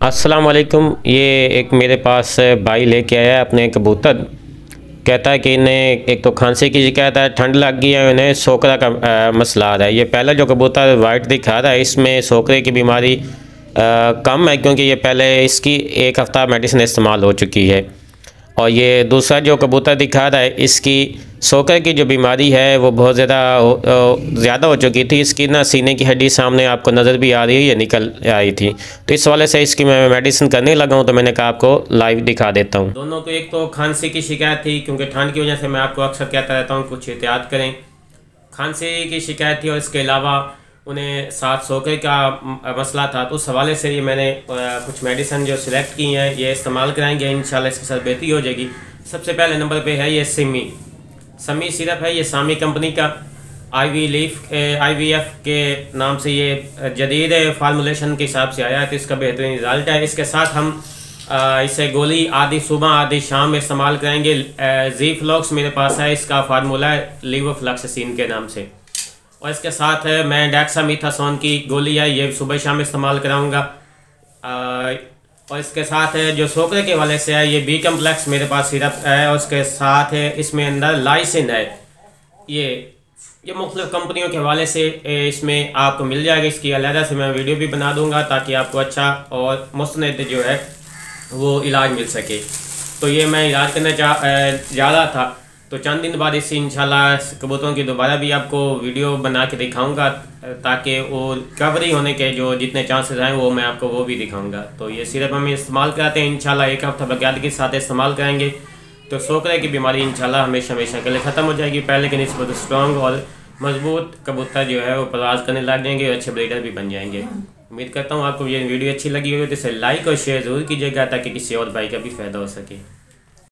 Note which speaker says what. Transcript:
Speaker 1: अस्सलाम वालेकुम। ये एक मेरे पास भाई लेके आया है अपने कबूतर। कहता है कि इन्हें एक तो खांसी की शिकायत है, ठंड लग गई है, इन्हें सोकरा का मसला आ रहा है। ये पहला जो कबूतर वाइट दिखा रहा है इसमें सोकरे की बीमारी कम है, क्योंकि ये पहले इसकी एक हफ़्ता मेडिसिन इस्तेमाल हो चुकी है। और ये दूसरा जो कबूतर दिखा रहा है इसकी सोकर की जो बीमारी है वो बहुत ज़्यादा हो चुकी थी। इसकी ना सीने की हड्डी सामने आपको नज़र भी आ रही है, ये निकल आई थी। तो इस वाले से इसकी मैं मेडिसिन करने लगा हूँ, तो मैंने कहा आपको लाइव दिखा देता हूँ। दोनों को एक तो खांसी की शिकायत थी, क्योंकि ठंड की वजह से मैं आपको अक्सर कहता रहता हूँ कुछ एहतियात करें। खांसी की शिकायत थी और इसके अलावा उन्हें साथ सोकर का मसला था। तो उस हवाले से ये मैंने कुछ मेडिसिन जो सिलेक्ट की हैं ये इस्तेमाल कराएंगे, इंशाल्लाह इसके साथ बेहतरी हो जाएगी। सबसे पहले नंबर पे है ये समी सिरप है। ये सामी कंपनी का IVF के नाम से ये जदीद फार्मूलेशन के हिसाब से आया है, तो इसका बेहतरीन रिजल्ट है। इसके साथ हम इसे गोली आधी सुबह आधी शाम में इस्तेमाल करेंगे। ज़ीफ्लॉक्स मेरे पास है, इसका फार्मूला है लीवोफ्लॉक्सासिन के नाम से। और इसके साथ मैं डेक्सामीथासोन की गोली है, ये सुबह शाम इस्तेमाल कराऊंगा। और इसके साथ जो सोकरे के वाले से है ये बी कम्प्लेक्स मेरे पास सिरप है, और उसके साथ है इसमें अंदर लाइसिन है। ये मुख्तलिफ कंपनियों के हवाले से इसमें आपको मिल जाएगा। इसकी अलहदा से मैं वीडियो भी बना दूंगा ताकि आपको अच्छा और मुस्तनद जो है वो इलाज मिल सके। तो ये मैं इलाज करना जा रहा था, तो चंद दिन बाद इससे इंशाल्लाह कबूतरों की दोबारा भी आपको वीडियो बना के दिखाऊंगा, ताकि वो रिकवरी होने के जो जितने चांसेस हैं वो मैं आपको वो भी दिखाऊंगा। तो ये सिरप हम इस्तेमाल कराते हैं, इंशाल्लाह एक हफ्ता बकायदगी के साथ इस्तेमाल करेंगे तो सोकरे की बीमारी इंशाल्लाह हमेशा के लिए ख़त्म हो जाएगी। पहले के निस्बत स्ट्रॉन्ग और मजबूत कबूतर जो है वो परवाज़ करने लग जाएंगे और अच्छे ब्रीडर भी बन जाएंगे। उम्मीद करता हूँ आपको ये वीडियो अच्छी लगी होगी, तो इसे लाइक और शेयर ज़रूर कीजिएगा ताकि किसी और भाई का भी फ़ायदा हो सके।